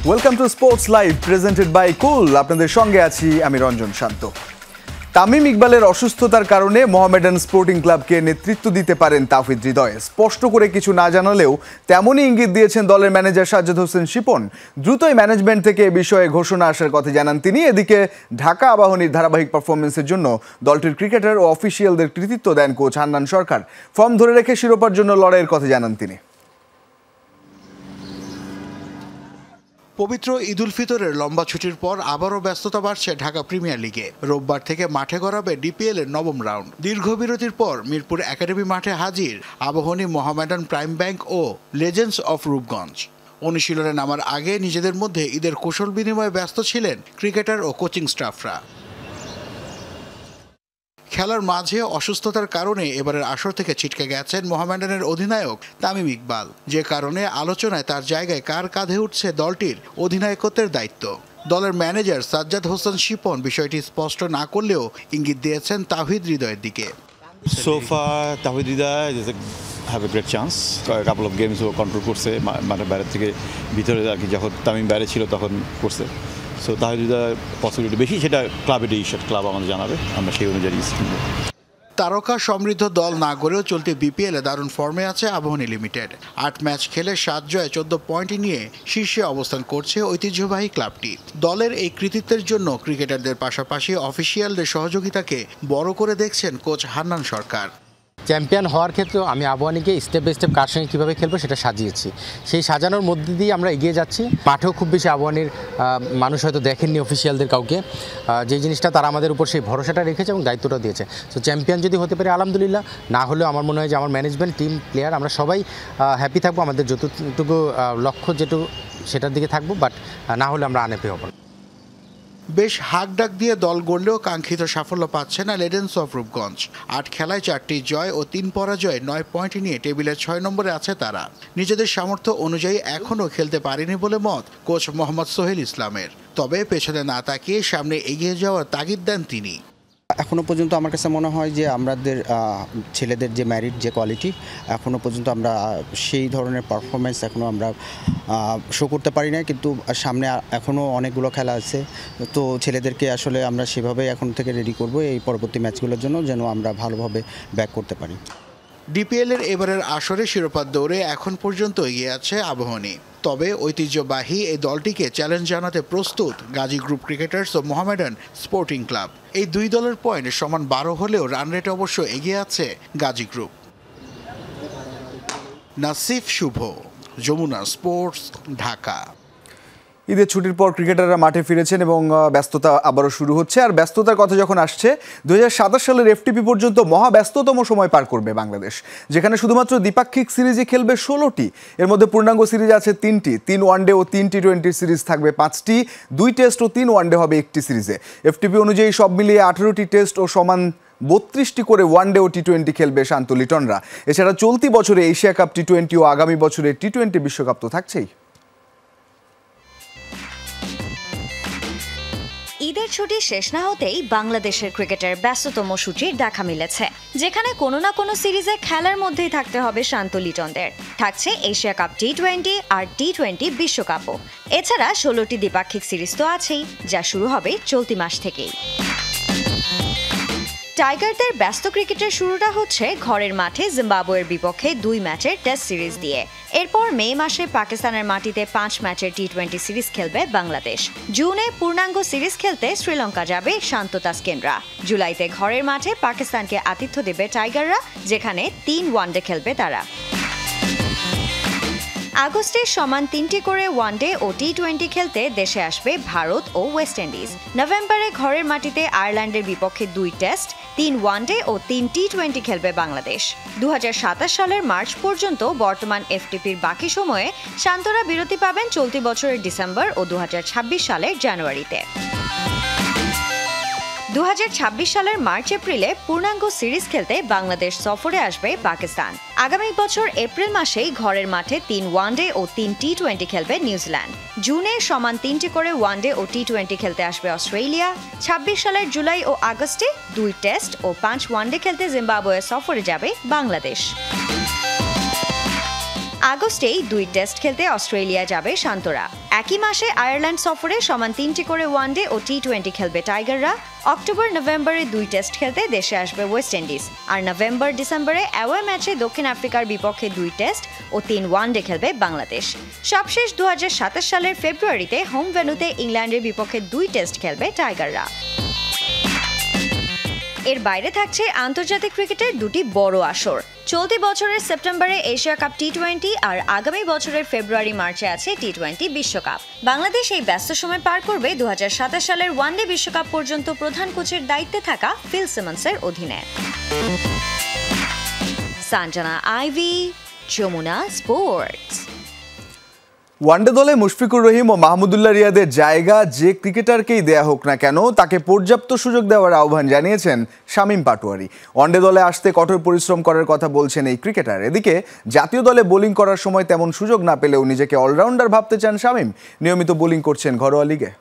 Welcome to sports live presented by cool. আপনাদের সঙ্গে আছি আমি রঞ্জন শান্ত। তামিম ইকবালের অসুস্থতার কারণে মোহামেডান স্পোর্টিং ক্লাবকে নেতৃত্ব দিতে পারেন তাওহিদ হৃদয়। স্পষ্ট করে কিছু না জানালেও তেমনই ইঙ্গিত দিয়েছেন দলের ম্যানেজার সাজ্জাদ হোসেন শিপন। দ্রুতই ম্যানেজমেন্ট থেকে এ বিষয়ে ঘোষণা আসার কথা জানান তিনি। এদিকে ঢাকা আবাহনীর ধারাবাহিক পারফরমেন্সের জন্য দলটির ক্রিকেটার ও অফিসিয়ালদের কৃতিত্ব দেন কোচ হান্নান সরকার। ফর্ম ধরে রেখে শিরোপার জন্য লড়াইয়ের কথা জানান তিনি। পবিত্র ঈদুল ফিতরের লম্বা ছুটির পর আবারও ব্যস্ততা বাড়ছে ঢাকা প্রিমিয়ার লিগে। রোববার থেকে মাঠে গড়াবে ডিপিএল এর নবম রাউন্ড। দীর্ঘ বিরতির পর মিরপুর একাডেমি মাঠে হাজির আবাহনী, মোহামেডান, প্রাইম ব্যাংক ও লেজেন্ডস অফ রূপগঞ্জ। অনুশীলনে নামার আগে নিজেদের মধ্যে ঈদের কুশল বিনিময়ে ব্যস্ত ছিলেন ক্রিকেটার ও কোচিং স্টাফরা। খেলার মাঝে অসুস্থতার কারণে এবারের আসর থেকে ছিটকে গেছেন মোহামেডানের অধিনায়ক তামিম ইকবাল, যে কারণে আলোচনায় তার জায়গায় কার কাঁধে উঠছে দলটির অধিনায়কত্বের দায়িত্ব। দলের ম্যানেজার সাজ্জাদ হোসেন শিপন বিষয়টি স্পষ্ট না করলেও ইঙ্গিত দিয়েছেন তাওহিদ হৃদয়ের দিকে। So far, Tawhid Hidayat have a great chance. A couple of games ও কন্ট্রোল করছে, মানে বাইরে থেকে ভিতরে আর কি, যখন তামিম বাইরে ছিল তখন করছে। সো তাহিদ হৃদয় পসিবিলিটি বেশি, সেটা ক্লাবের ডিসিশন, ক্লাব আমাদের জানাবে, আমরা সেই অনুযায়ী কিনবো। তারকা সমৃদ্ধ দল না গড়েও চলতি বিপিএলে দারুণ ফর্মে আছে আবাহনী লিমিটেড। 8 ম্যাচ খেলে 7 জয় 14 পয়েন্ট নিয়ে শীর্ষে অবস্থান করছে ঐতিহ্যবাহী ক্লাবটি। দলের এই কৃতিত্বের জন্য ক্রিকেটারদের পাশাপাশি অফিসিয়ালদের সহযোগিতাকে বড় করে দেখছেন কোচ হান্নান সরকার। চ্যাম্পিয়ন হওয়ার ক্ষেত্রেও আমি আবাহনীকে স্টেপ বাই স্টেপ কার সঙ্গে কীভাবে খেলবো সেটা সাজিয়েছি। সেই সাজানোর মধ্যে দিয়ে আমরা এগিয়ে যাচ্ছি। মাঠেও খুব বেশি আবাহনীর মানুষ হয়তো দেখেননি অফিসিয়ালদের কাউকে, যে জিনিসটা তারা আমাদের উপর সেই ভরসাটা রেখেছে এবং দায়িত্বটা দিয়েছে। তো চ্যাম্পিয়ন যদি হতে পারে আলহামদুলিল্লাহ, না হলেও আমার মনে হয় যে আমার ম্যানেজমেন্ট, টিম, প্লেয়ার আমরা সবাই হ্যাপি থাকবো। আমাদের যতটুকু লক্ষ্য যেটুকু সেটার দিকে থাকবো, বাট না হলে আমরা আনহ্যাপি হব না। বেশ হাঁকডাক দিয়ে দল গড়লেও কাঙ্ক্ষিত সাফল্য পাচ্ছে না লেজেন্ডস অফ রূপগঞ্জ। 8 খেলায় 4টি জয় ও 3 পরাজয়, 9 পয়েন্ট নিয়ে টেবিলের 6 নম্বরে আছে তারা। নিজেদের সামর্থ্য অনুযায়ী এখনও খেলতে পারেনি বলে মত কোচ মোহাম্মদ সোহেল ইসলামের। তবে পেছনে না তাকিয়ে সামনে এগিয়ে যাওয়ার তাগিদ দেন তিনি। এখনও পর্যন্ত আমার কাছে মনে হয় যে আমাদের ছেলেদের যে ম্যারিট, যে কোয়ালিটি, এখনও পর্যন্ত আমরা সেই ধরনের পারফরমেন্স এখনও আমরা শো করতে পারি না। কিন্তু সামনে এখনও অনেকগুলো খেলা আছে, তো ছেলেদেরকে আসলে আমরা সেভাবে এখন থেকে রেডি করব এই পরবর্তী ম্যাচগুলোর জন্য, যেন আমরা ভালোভাবে ব্যাক করতে পারি। ডিপিএলের এবারের আসরে শিরোপার দৌড়ে এখন পর্যন্ত এগিয়ে আছে আবাহনী। তবে ঐতিহ্যবাহী এই দলটিকে চ্যালেঞ্জ জানাতে প্রস্তুত গাজী গ্রুপ ক্রিকেটার্স ও মোহামেডান স্পোর্টিং ক্লাব। এই দুই দলের পয়েন্ট সমান 12 হলেও রান রেটে অবশ্য এগিয়ে আছে গাজী গ্রুপ। নাসিফ শুভ, যমুনা স্পোর্টস, ঢাকা। ঈদের ছুটির পর ক্রিকেটাররা মাঠে ফিরেছেন এবং ব্যস্ততা আবারও শুরু হচ্ছে। আর ব্যস্ততার কথা যখন আসছে, 2027 সালের FTP পর্যন্ত মহাব্যস্ততম সময় পার করবে বাংলাদেশ, যেখানে শুধুমাত্র দ্বিপাক্ষিক সিরিজে খেলবে 16টি। এর মধ্যে পূর্ণাঙ্গ সিরিজ আছে 3টি, 3 ওয়ানডে ও 3 টি20 সিরিজ থাকবে 5টি, 2 টেস্ট ও 3 ওয়ানডে হবে 1টি সিরিজে। FTP অনুযায়ী সব মিলিয়ে 18টি টেস্ট ও সমান 32টি করে ওয়ানডে ও টি20 খেলবে শান্ত লিটনরা। এছাড়া চলতি বছরে এশিয়া কাপ টি20 ও আগামী বছরে টি20 বিশ্বকাপ তো থাকছেই। ঈদের ছুটি শেষ না হতেই বাংলাদেশের ক্রিকেটের ব্যস্ততম সূচির দেখা মিলেছে, যেখানে কোনো না কোনো সিরিজে খেলার মধ্যেই থাকতে হবে শান্ত লিটনদের। থাকছে এশিয়া কাপ টি20 আর টি20 বিশ্বকাপও। এছাড়া 16টি দ্বিপাক্ষিক সিরিজ তো আছেই, যা শুরু হবে চলতি মাস থেকেই। টাইগারদের ব্যস্ত ক্রিকেটের শুরুটা হচ্ছে ঘরের মাঠে জিম্বাবুয়ের বিপক্ষে 2 ম্যাচের টেস্ট সিরিজ দিয়ে। এরপর মে মাসে পাকিস্তানের মাটিতে 5 ম্যাচের টি20 সিরিজ খেলবে বাংলাদেশ। জুনে পূর্ণাঙ্গ সিরিজ খেলতে শ্রীলঙ্কা যাবে শান্ত তাসকিনরা। জুলাইতে ঘরের মাঠে পাকিস্তানকে আতিথ্য দেবে টাইগাররা, যেখানে 3 ওয়ানডে খেলবে তারা। আগস্টে সমান 3টি করে ওয়ানডে ও টি20 খেলতে দেশে আসবে ভারত ও ওয়েস্ট ইন্ডিজ। নভেম্বরে ঘরের মাটিতে আয়ারল্যান্ডের বিপক্ষে 2 টেস্ট, 3 ওয়ানডে ও 3 টি20 খেলবে বাংলাদেশ। 2027 সালের মার্চ পর্যন্ত বর্তমান FTPর বাকি সময়ে শান্তরা বিরতি পাবেন চলতি বছরের ডিসেম্বর ও 2026 সালের জানুয়ারিতে। 2026 সালের মার্চ এপ্রিলে পূর্ণাঙ্গ সিরিজ খেলতে বাংলাদেশ সফরে আসবে পাকিস্তান। আগামী বছর এপ্রিল মাসেই ঘরের মাঠে 3 ওয়ানডে ও 3 টি20 খেলবে নিউজিল্যান্ড। জুনে সমান 3টি করে ওয়ানডে ও টি20 খেলতে আসবে অস্ট্রেলিয়া। 26 সালের জুলাই ও আগস্টে 2 টেস্ট ও 5 ওয়ানডে খেলতে জিম্বাবুয়ে সফরে যাবে বাংলাদেশ। আগস্টেই 2 টেস্ট খেলতে অস্ট্রেলিয়া যাবে শান্তরা। একই মাসে আয়ারল্যান্ড সফরে সমান 3টি করে ওয়ানডে ও টি20 খেলবে টাইগাররা। অক্টোবর নভেম্বরে 2 টেস্ট খেলতে দেশে আসবে ওয়েস্ট ইন্ডিজ। আর নভেম্বর ডিসেম্বরে অ্যাওয়ে ম্যাচে দক্ষিণ আফ্রিকার বিপক্ষে 2 টেস্ট ও 3 ওয়ানডে খেলবে বাংলাদেশ। সবশেষ 2027 সালের ফেব্রুয়ারিতে হোম ভেন্যুতে ইংল্যান্ডের বিপক্ষে 2 টেস্ট খেলবে টাইগাররা। এর বাইরে থাকছে আন্তর্জাতিক ক্রিকেটের 2টি বড় আসর। চলতি বছরের সেপ্টেম্বরে এশিয়া কাপ টি20 আর আগামী বছরের ফেব্রুয়ারি মার্চে আছে টি20 বিশ্বকাপ। বাংলাদেশ এই ব্যস্ত সময় পার করবে 2027 সালের ওয়ানডে বিশ্বকাপ পর্যন্ত প্রধান কোচের দায়িত্বে থাকা ফিল সিমন্সের অধীনে। Sanjana Ivy, Jamuna Sports. One day দলে মুশফিকুর রহিম ও মাহমুদুল্লাহ রিয়াদের জায়গা যে ক্রিকেটারকেই দেয়া হোক না কেন তাকে পর্যাপ্ত সুযোগ দেওয়ার আহ্বান জানিয়েছেন শামীম পাটোয়ারি। ওয়ানডে দলে আসতে কঠোর পরিশ্রম করার কথা বলছেন এই ক্রিকেটার। এদিকে জাতীয় দলে বোলিং করার সময় তেমন সুযোগ না পেলেও নিজেকে অলরাউন্ডার ভাবতে চান শামীম। নিয়মিত বোলিং করছেন ঘরোয়া লিগে।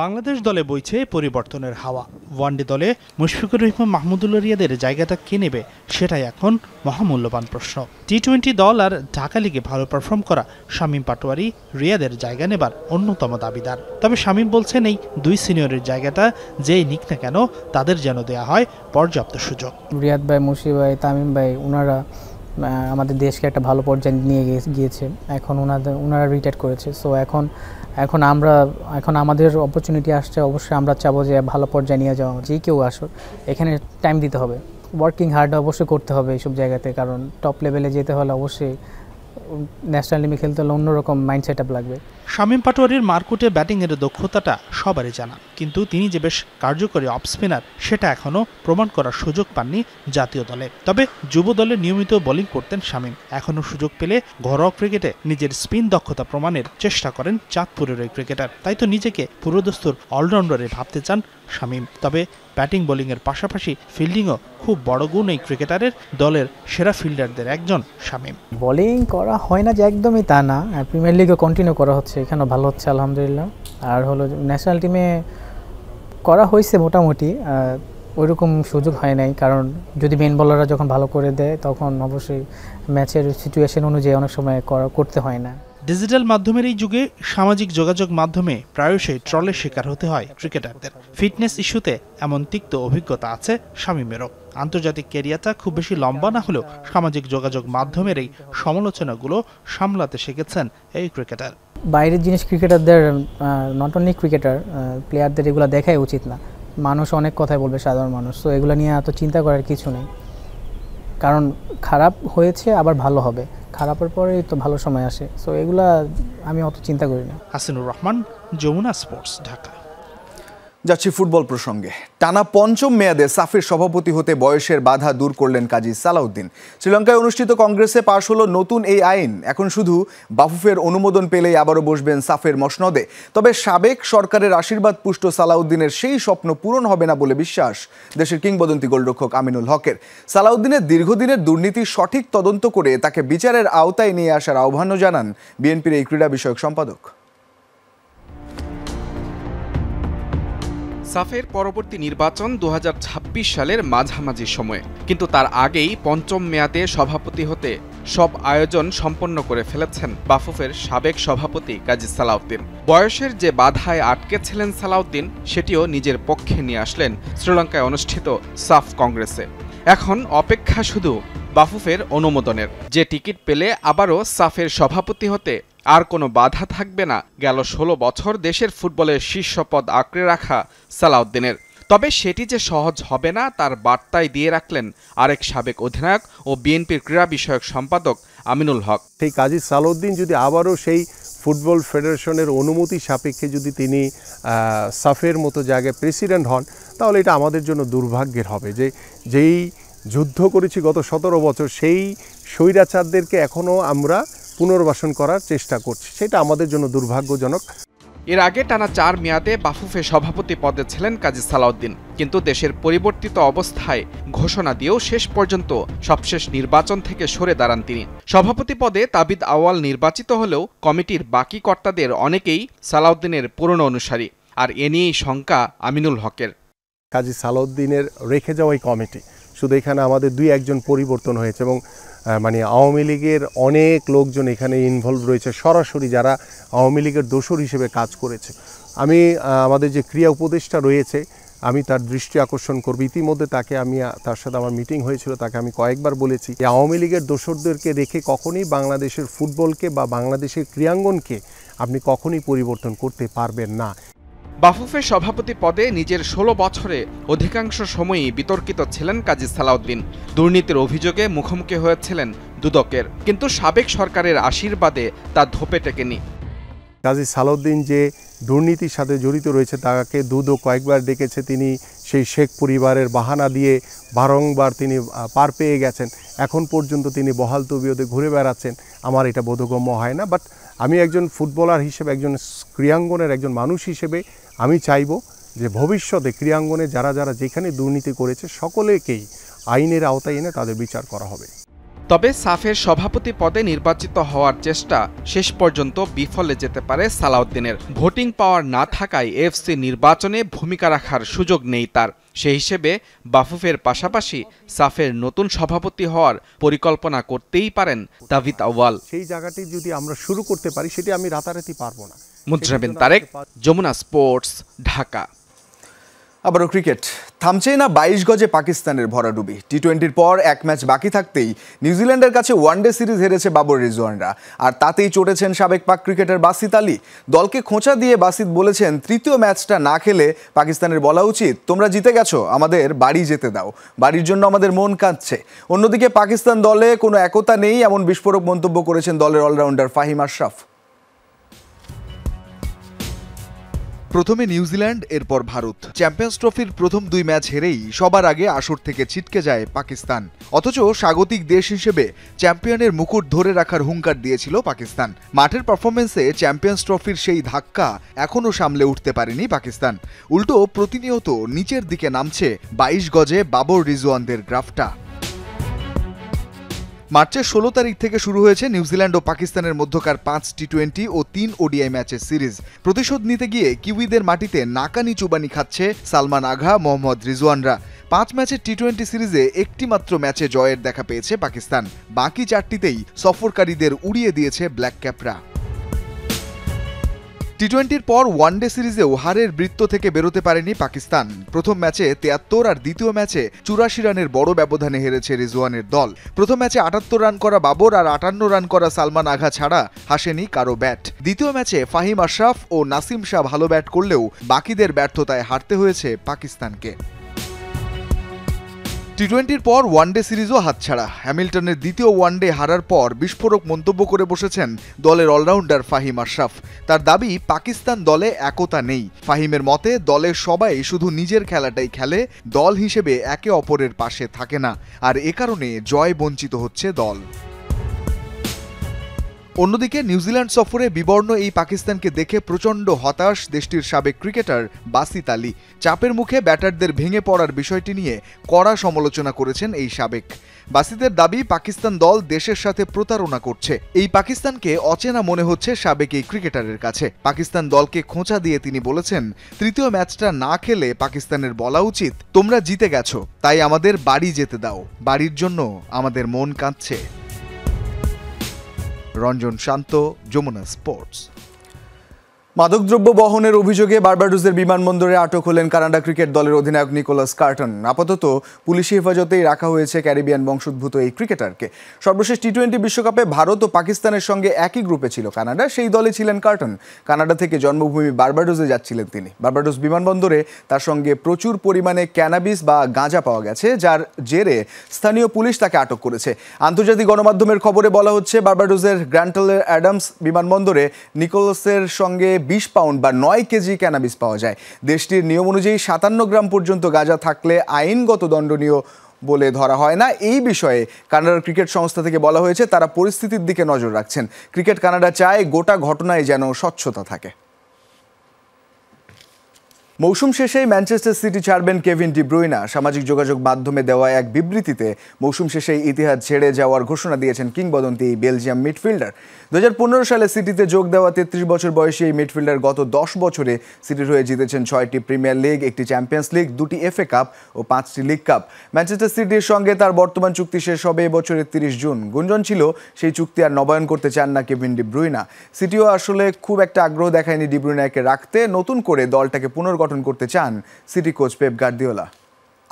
বাংলাদেশ দলে বইছে পরিবর্তনের হাওয়া। ওয়ানডে দলে মুশফিকুর রহিম মাহমুদুল্লাহ রিয়াদের জায়গাটা কে নেবে সেটাই এখন মহামূল্যবান প্রশ্ন। টি20 দল আর ঢাকা লিগে ভালো পারফর্ম করা শামীম পাটোয়ারি রিয়াদের জায়গা নেবার অন্যতম দাবিদার। তবে শামীম বলছেন এই 2 সিনিয়রের জায়গাটা যেই নিক না কেন তাদের যেন দেয়া হয় পর্যাপ্ত সুযোগ। রিয়াদ ভাই, মুশি ভাই, তামিম ভাই ওনারা আমাদের দেশকে একটা ভালো পর্যায়ে নিয়ে গিয়েছে। এখন ওনারা রিটায়ার করেছে। সো এখন আমাদের অপরচুনিটি আসছে। অবশ্যই আমরা চাবো যে ভালো পর্যায়ে নিয়ে যাওয়া। যে কেউ আসুক এখানে টাইম দিতে হবে, ওয়ার্কিং হার্ড অবশ্যই করতে হবে এইসব জায়গাতে। কারণ টপ লেভেলে যেতে হলে অবশ্যই ন্যাশনাল টিমে খেলতে হলে অন্যরকম মাইন্ড সেট আপ লাগবে। শামীম পাটোয়ারির মারকুটে ব্যাটিংয়ের দক্ষতাটা সবারই জানা, কিন্তু তিনি যে বেশ কার্যকরী অফ স্পিনার সেটা এখনও প্রমাণ করার সুযোগ পাননি জাতীয় দলে। তবে যুব দলে নিয়মিত বোলিং করতেন শামীম। এখনও সুযোগ পেলে ঘরোয়া ক্রিকেটে নিজের স্পিন দক্ষতা প্রমাণের চেষ্টা করেন চাঁদপুরের ওই ক্রিকেটার। তাই তো নিজেকে পুরোদস্তুর অলরাউন্ডারে ভাবতে চান শামীম। তবে ব্যাটিং বোলিংয়ের পাশাপাশি ফিল্ডিংও খুব বড় গুণ এই ক্রিকেটারের। দলের সেরা ফিল্ডারদের একজন শামীম। বোলিং করা হয় না যে একদমই তা না, প্রিমিয়ার লিগে কন্টিনিউ করা হচ্ছে, এখানেও ভালো হচ্ছে আলহামদুলিল্লাহ। আর হলো ন্যাশনাল টিমে করা হয়েছে মোটামুটি, ওইরকম সুযোগ হয় নাই। কারণ যদি মেন বোলাররা যখন ভালো করে দেয় তখন অবশ্যই ম্যাচের সিচুয়েশন অনুযায়ী অনেক সময় করতে হয় না। ডিজিটাল মাধ্যমের এই যুগে সামাজিক যোগাযোগ মাধ্যমে প্রায়শই ট্রলের শিকার হতে হয় ক্রিকেটারদের। ফিটনেস ইস্যুতে এমন তিক্ত অভিজ্ঞতা আছে শামীমেরও। আন্তর্জাতিক ক্যারিয়ারটা খুব বেশি লম্বা না হলেও সামাজিক যোগাযোগ মাধ্যমের এই সমালোচনাগুলো সামলাতে শিখেছেন এই ক্রিকেটার। বাইরের জিনিস ক্রিকেটারদের, নট অনলি ক্রিকেটার, প্লেয়ারদের এগুলো দেখাই উচিত না। মানুষ অনেক কথাই বলবে, সাধারণ মানুষ। তো এগুলো নিয়ে এত চিন্তা করার কিছু নেই। কারণ খারাপ হয়েছে আবার ভালো হবে, খারাপের পরেই তো ভালো সময় আসে। সো এগুলা আমি অত চিন্তা করি না। হাসিনুর রহমান, যমুনা স্পোর্টস, ঢাকা। যাচ্ছি ফুটবল প্রসঙ্গে। টানা 5ম মেয়াদে সাফের সভাপতি হতে বয়সের বাধা দূর করলেন কাজী সালাউদ্দিন। শ্রীলঙ্কায় অনুষ্ঠিত কংগ্রেসে পাশ হলো নতুন এই আইন। এখন শুধু বাফুফের অনুমোদন পেলেই আবারও বসবেন সাফের মসনদে। তবে সাবেক সরকারের আশীর্বাদ পুষ্ট সালাউদ্দিনের সেই স্বপ্ন পূরণ হবে না বলে বিশ্বাস দেশের কিংবদন্তি গোলরক্ষক আমিনুল হকের। সালাউদ্দিনের দীর্ঘদিনের দুর্নীতির সঠিক তদন্ত করে তাকে বিচারের আওতায় নিয়ে আসার আহ্বানও জানান বিএনপির এই ক্রীড়া বিষয়ক সম্পাদক। সাফের পরবর্তী নির্বাচন 2026 সালের মাঝামাঝি সময়ে, কিন্তু তার আগেই 5ম মেয়াদে সভাপতি হতে সব আয়োজন সম্পন্ন করে ফেলেছেন বাফুফের সাবেক সভাপতি কাজী সালাউদ্দিন। বয়সের যে বাধায় আটকে ছিলেন সালাউদ্দিন সেটিও নিজের পক্ষে নিয়ে আসলেন শ্রীলঙ্কায় অনুষ্ঠিত সাফ কংগ্রেসে। এখন অপেক্ষা শুধু বাফুফের অনুমোদনের। যে টিকিট পেলে আবারও সাফের সভাপতি হতে আর কোনো বাধা থাকবে না গেল 16 বছর দেশের ফুটবলের শীর্ষ পদ আঁকড়ে রাখা সালাউদ্দিনের। তবে সেটি যে সহজ হবে না তার বার্তায় দিয়ে রাখলেন আরেক সাবেক অধিনায়ক ও বিএনপির ক্রীড়া বিষয়ক সম্পাদক আমিনুল হক। সেই কাজী সালাউদ্দিন যদি আবারও সেই ফুটবল ফেডারেশনের অনুমতি সাপেক্ষে যদি তিনি সাফের মতো জায়গায় প্রেসিডেন্ট হন, তাহলে এটা আমাদের জন্য দুর্ভাগ্যের হবে। যেই যুদ্ধ করেছি গত 17 বছর, সেই স্বৈরাচারদেরকে এখনও আমরা পুনর্বাসন করার চেষ্টা করছি, সেটা আমাদের জন্য দুর্ভাগ্যজনক। এর আগে টানা 4 মেয়াদে বাফুফে সভাপতি পদে ছিলেন কাজী সালাউদ্দিন, কিন্তু দেশের পরিবর্তিত অবস্থায় ঘোষণা দিয়েও শেষ পর্যন্ত সবশেষ নির্বাচন থেকে সরে দাঁড়ান তিনি। সভাপতি পদে তাবিদ আওয়াল নির্বাচিত হলেও কমিটির বাকি কর্তাদের অনেকেই সালাউদ্দিনের পুরনো অনুসারী, আর এ নিয়েই শঙ্কা আমিনুল হকের। কাজী সালাউদ্দিনের রেখে যাওয়া এই কমিটি শুধু এখানে আমাদের 2-1 পরিবর্তন হয়েছে এবং মানে আওয়ামী লীগের অনেক লোকজন এখানে ইনভলভ রয়েছে সরাসরি, যারা আওয়ামী লীগের দোসর হিসেবে কাজ করেছে। আমি আমাদের যে ক্রিয়া উপদেষ্টা রয়েছে আমি তার দৃষ্টি আকর্ষণ করব। ইতিমধ্যে তার সাথে আমার মিটিং হয়েছিল, তাকে আমি কয়েকবার বলেছি যে আওয়ামী লীগের দোসরদেরকে রেখে কখনোই বাংলাদেশের ফুটবলকে বা বাংলাদেশের ক্রীড়াঙ্গনকে আপনি কখনোই পরিবর্তন করতে পারবেন না। বাফুফের সভাপতি পদে নিজের 16 বছরে অধিকাংশ সময়ই বিতর্কিত ছিলেন কাজী সালাউদ্দিন। দুর্নীতির অভিযোগে মুখোমুখি হয়েছিলেন দুদকের, কিন্তু সাবেক সরকারের আশীর্বাদে তা ধোপে টেকেনি। কাজী সালাউদ্দিন যে দুর্নীতির সাথে জড়িত রয়েছে তাকে দুদক কয়েকবার ডেকেছে, তিনি সেই শেখ পরিবারের বাহানা দিয়ে বারংবার তিনি পার পেয়ে গেছেন। এখন পর্যন্ত তিনি বহাল তবিয়তে ঘুরে বেড়াচ্ছেন। আমার এটা বোধগম্য হয় না। বাট আমি একজন ফুটবলার হিসেবে, একজন ক্রীড়াঙ্গনের একজন মানুষ হিসেবে আমি চাইব যে ভবিষ্যতে ক্রীড়াঙ্গনে যারা যারা যেখানে দুর্নীতি করেছে সকলেকেই আইনের আওতায় এনে তাদের বিচার করা হবে। তবে সাফের সভাপতি পদে নির্বাচিত হওয়ার চেষ্টা শেষ পর্যন্ত বিফলে যেতে পারে সালাউদ্দিনের। ভোটিং পাওয়ার না থাকায় এএফসি নির্বাচনে ভূমিকা রাখার সুযোগ নেই তার। সেই হিসেবে বাফুফের পাশাপাশি সাফের নতুন সভাপতি হওয়ার পরিকল্পনা করতেই পারেন দাভিদ আউয়াল। সেই জায়গাটি যদি আমরা শুরু করতে পারি সেটি আমি রাতারাতি পারবো না। মুদ্রা বিন তারেক, যমুনা স্পোর্টস, ঢাকা। আবারও ক্রিকেট, থামছেই না 22 গজে পাকিস্তানের ভরাডুবি। টি-20-র পর এক ম্যাচ বাকি থাকতেই নিউজিল্যান্ডের কাছে ওয়ানডে সিরিজ হেরেছে বাবর রিজওয়ানরা, আর তাতেই চটেছেন সাবেক পাক ক্রিকেটার বাসিত আলী। দলকে খোঁচা দিয়ে বাসিত বলেছেন, তৃতীয় ম্যাচটা না খেলে পাকিস্তানের বলা উচিত, তোমরা জিতে গেছো, আমাদের বাড়ি যেতে দাও, বাড়ির জন্য আমাদের মন কাঁদছে। অন্যদিকে পাকিস্তান দলে কোনো একতা নেই এমন বিস্ফোরক মন্তব্য করেছেন দলের অলরাউন্ডার ফাহিম আশরাফ। প্রথমে নিউজিল্যান্ড, এরপর ভারত। চ্যাম্পিয়ন্স ট্রফির প্রথম 2 ম্যাচ হেরেই সবার আগে আসর থেকে ছিটকে যায় পাকিস্তান। অথচ স্বাগতিক দেশ হিসেবে চ্যাম্পিয়নের মুকুট ধরে রাখার হুঙ্কার দিয়েছিল পাকিস্তান। মাঠের পারফরমেন্সে চ্যাম্পিয়ন্স ট্রফির সেই ধাক্কা এখনও সামলে উঠতে পারেনি পাকিস্তান। উল্টো প্রতিনিয়ত নিচের দিকে নামছে 22 গজে বাবর রিজওয়ানদের গ্রাফটা। মার্চের 16 তারিখ থেকে শুরু হয়েছে নিউজিল্যান্ড ও পাকিস্তানের মধ্যকার 5 টি-20 ও 3 ওডিআই ম্যাচের সিরিজ। প্রতিশোধ নিতে গিয়ে কিউইদের মাটিতে নাকানি চুবানি খাচ্ছে সালমান আগা, মোহাম্মদ রিজওয়ানরা। 5 ম্যাচের টি-20 সিরিজে একটি মাত্র ম্যাচে জয়ের দেখা পেয়েছে পাকিস্তান, বাকি 4টিতেই সফরকারীদের উড়িয়ে দিয়েছে ব্ল্যাক ক্যাপরা। টি-20-র পর ওয়ানডে সিরিজেও হারের বৃত্ত থেকে বেরোতে পারেনি পাকিস্তান। প্রথম ম্যাচে 73 আর দ্বিতীয় ম্যাচে 84 রানের বড় ব্যবধানে হেরেছে রিজওয়ানের দল। প্রথম ম্যাচে 78 রান করা বাবর আর 58 রান করা সালমান আগা ছাড়া হাসেনি কারো ব্যাট। দ্বিতীয় ম্যাচে ফাহিম আশরাফ ও নাসিম শাহ ভালো ব্যাট করলেও বাকিদের ব্যর্থতায় হারতে হয়েছে পাকিস্তানকে। টি-20-র পর ওয়ানডে সিরিজও হাতছাড়া। হ্যামিল্টনের দ্বিতীয় ওয়ানডে হারার পর বিস্ফোরক মন্তব্য করে বসেছেন দলের অলরাউন্ডার ফাহিম আশরাফ। তার দাবি, পাকিস্তান দলে একতা নেই। ফাহিমের মতে, দলের সবাই শুধু নিজের খেলাটাই খেলে, দল হিসেবে একে অপরের পাশে থাকে না, আর এ কারণে জয় বঞ্চিত হচ্ছে দল। অন্যদিকে নিউজিল্যান্ড সফরে বিবর্ণ এই পাকিস্তানকে দেখে প্রচণ্ড হতাশ দেশটির সাবেক ক্রিকেটার বাসিত আলী। চাপের মুখে ব্যাটারদের ভেঙে পড়ার বিষয়টি নিয়ে কড়া সমালোচনা করেছেন এই সাবেক। বাসিতের দাবি, পাকিস্তান দল দেশের সাথে প্রতারণা করছে। এই পাকিস্তানকে অচেনা মনে হচ্ছে সাবেক এই ক্রিকেটারের কাছে। পাকিস্তান দলকে খোঁচা দিয়ে তিনি বলেছেন, তৃতীয় ম্যাচটা না খেলে পাকিস্তানের বলা উচিত, তোমরা জিতে গেছো, তাই আমাদের বাড়ি যেতে দাও, বাড়ির জন্য আমাদের মন কাঁদছে। রঞ্জন শান্ত, যমুনা স্পোর্টস। মাদকদ্রব্য বহনের অভিযোগে বার্বাডোসের বিমানবন্দরে আটক হলেন কানাডা ক্রিকেট দলের অধিনায়ক নিকোলাস কার্টন। আপাতত পুলিশি হেফাজতেই রাখা হয়েছে ক্যারিবিয়ান বংশোদ্ভূত এই ক্রিকেটারকে। সর্বশেষ টি-20 বিশ্বকাপে ভারত ও পাকিস্তানের সঙ্গে একই গ্রুপে ছিল কানাডা, সেই দলে ছিলেন কার্টন। কানাডা থেকে জন্মভূমি বার্বাডোসে যাচ্ছিলেন তিনি। বার্বাডোস বিমানবন্দরে তার সঙ্গে প্রচুর পরিমাণে ক্যানাবিস বা গাঁজা পাওয়া গেছে, যার জেরে স্থানীয় পুলিশ তাকে আটক করেছে। আন্তর্জাতিক গণমাধ্যমের খবরে বলা হচ্ছে, বার্বাডোসের গ্র্যান্টলের অ্যাডামস বিমানবন্দরে নিকোলাসের সঙ্গে 20 পাউন্ড বা 9 কেজি ক্যানাবিস পাওয়া যায়। দেশটির নিয়ম অনুযায়ী 57 গ্রাম পর্যন্ত গাঁজা থাকলে আইনগত দণ্ডনীয় বলে ধরা হয় না। এই বিষয়ে কানাডার ক্রিকেট সংস্থা থেকে বলা হয়েছে, তারা পরিস্থিতির দিকে নজর রাখছেন। ক্রিকেট কানাডা চায় গোটা ঘটনায় যেন স্বচ্ছতা থাকে। মৌসুম শেষেই ম্যানচেস্টার সিটি ছাড়বেন কেভিন ডি ব্রুইনা। সামাজিক যোগাযোগ মাধ্যমে দেওয়া এক বিবৃতিতে মৌসুম শেষেই ইতিহাদ ছেড়ে যাওয়ার ঘোষণা দিয়েছেন কিংবদন্তি বেলজিয়াম মিডফিল্ডার। 2015 সালে সিটিতে যোগ দেওয়া 33 বছর বয়সী এই মিডফিল্ডার গত 10 বছরে সিটির হয়ে জিতেছেন 6টি প্রিমিয়ার লিগ, 1টি চ্যাম্পিয়ন্স লিগ, 2টি FA কাপ ও 5টি লিগ কাপ। ম্যানচেস্টার সিটির সঙ্গে তার বর্তমান চুক্তি শেষ হবে এবছরের 30 জুন। গুঞ্জন ছিল সেই চুক্তি আর নবায়ন করতে চান না কেভিন ডি ব্রুইনা। সিটিও আসলে খুব একটা আগ্রহ দেখায়নি ডি ব্রুইনাকে রাখতে। নতুন করে দলটাকে পুনর্গঠন করতে চান সিটি কোচ পেপ গার্দিওলা।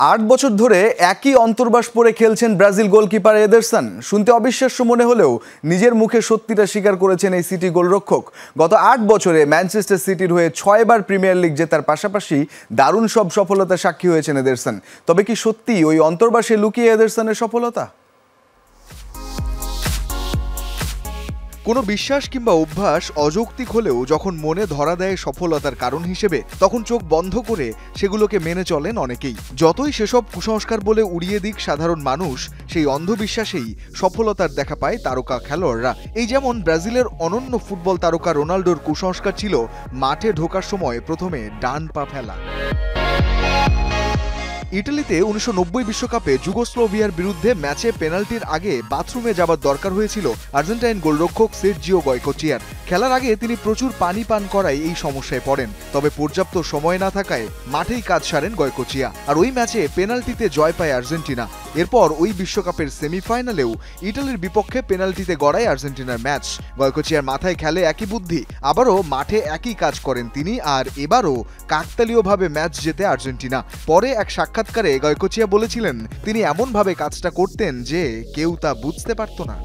8 বছর ধরে একই অন্তর্বাস পরে খেলছেন ব্রাজিল গোলকিপার এদারসন। শুনতে অবিশ্বাস্য মনে হলেও নিজের মুখে সত্যিটা স্বীকার করেছেন এই সিটি গোলরক্ষক। গত 8 বছরে ম্যানচেস্টার সিটির হয়ে 6 বার প্রিমিয়ার লিগ জেতার পাশাপাশি দারুণ সব সফলতার সাক্ষী হয়েছেন এদারসন। তবে কি সত্যি ওই অন্তর্বাসে লুকিয়ে এদারসনের সফলতা? কোনো বিশ্বাস কিংবা অভ্যাস অযৌক্তিক হলেও যখন মনে ধরা দেয় সফলতার কারণ হিসেবে, তখন চোখ বন্ধ করে সেগুলোকে মেনে চলেন অনেকেই। যতই সেসব কুসংস্কার বলে উড়িয়ে দিক সাধারণ মানুষ, সেই অন্ধবিশ্বাসেই সফলতার দেখা পায় তারকা খেলোয়াড়রা। এই যেমন ব্রাজিলের অনন্য ফুটবল তারকা রোনাল্ডোর কুসংস্কার ছিল মাঠে ঢোকার সময় প্রথমে ডান পা ফেলা। ইটালিতে 1990 বিশ্বকাপে যুগোস্লোভিয়ার বিরুদ্ধে ম্যাচে পেনাল্টির আগে বাথরুমে যাবার দরকার হয়েছিল আর্জেন্টাইন গোলরক্ষক সের্জিও গয়কোচিয়ার। খেলার আগে তিনি প্রচুর পানি পান করায় এই সমস্যায় পড়েন। তবে পর্যাপ্ত সময় না থাকায় মাঠেই কাজ সারেন গয়কোচিয়া, আর ওই ম্যাচে পেনাল্টিতে জয় পায় আর্জেন্টিনা। এরপর ওই বিশ্বকাপের সেমিফাইনালেও ইটালির বিপক্ষে পেনাল্টিতে গড়ায় আর্জেন্টিনার ম্যাচ। গয়কোচিয়ার মাথায় খেলে একই বুদ্ধি, আবারও মাঠে একই কাজ করেন তিনি, আর এবারও কাকতালীয়ভাবে ম্যাচ জেতে আর্জেন্টিনা। পরে এক সাক্ষাৎকারে গয়কোচিয়া বলেছিলেন তিনি এমনভাবে কাজটা করতেন যে কেউ তা বুঝতে পারত না।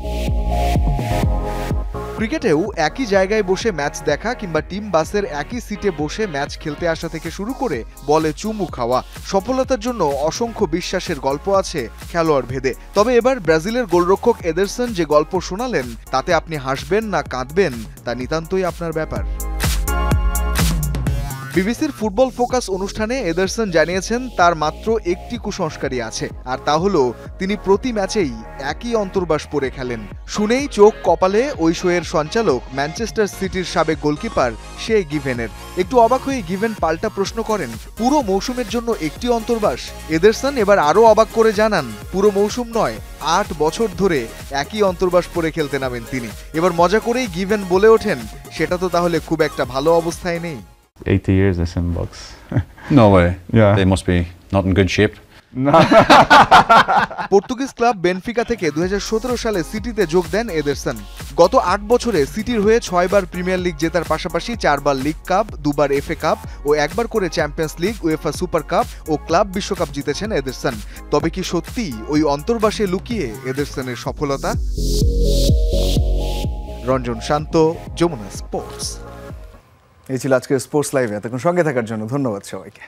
ক্রিকেটেও একই জায়গায় বসে ম্যাচ দেখা কিংবা টিম বাসের একই সিটে বসে ম্যাচ খেলতে আসা থেকে শুরু করে বলে চুমু খাওয়া, সফলতার জন্য অসংখ্য বিশ্বাসের গল্প আছে খেলোয়াড় ভেদে। তবে এবার ব্রাজিলের গোলরক্ষক এদারসন যে গল্প শোনালেন, তাতে আপনি হাসবেন না কাঁদবেন তা নিতান্তই আপনার ব্যাপার। বিবিসির ফুটবল ফোকাস অনুষ্ঠানে এদারসন জানিয়েছেন তার মাত্র একটি কুসংস্কারই আছে, আর তা হলো তিনি প্রতি ম্যাচেই একই অন্তর্বাস পরে খেলেন। শুনেই চোখ কপালে ওই শোয়ের সঞ্চালক ম্যানচেস্টার সিটির সাবেক গোলকিপার শে গিভেনের। একটু অবাক হয়ে গিভেন পাল্টা প্রশ্ন করেন, পুরো মৌসুমের জন্য একটি অন্তর্বাস? এদারসন এবার আরও অবাক করে জানান, পুরো মৌসুম নয়, 8 বছর ধরে একই অন্তর্বাস পরে খেলতে নামেন তিনি। এবার মজা করেই গিভেন বলে ওঠেন, সেটা তো তাহলে খুব একটা ভালো অবস্থায় নেই। 80 years the same box. No way. Yeah. They must be not in good shape. Portuguese club Benfica থেকে 2017 সালে সিটিতে যোগ দেন এদারসন। গত 8 বছরে সিটির হয়ে 6 বার প্রিমিয়ার লিগ জেতার পাশাপাশি 4 বার লিগ কাপ, 2 বার FA কাপ ও 1 বার করে champions league, UEFA super cup ও ক্লাব বিশ্বকাপ জিতেছেন এদারসন। তবে কি সত্যি ওই অন্তর্বাসে লুকিয়ে এদারসনের সফলতা? রঞ্জন শান্ত, যমুনা স্পোর্টস। এই ছিল আজকের স্পোর্টস লাইভে। এতক্ষণ সঙ্গে থাকার জন্য ধন্যবাদ সবাইকে।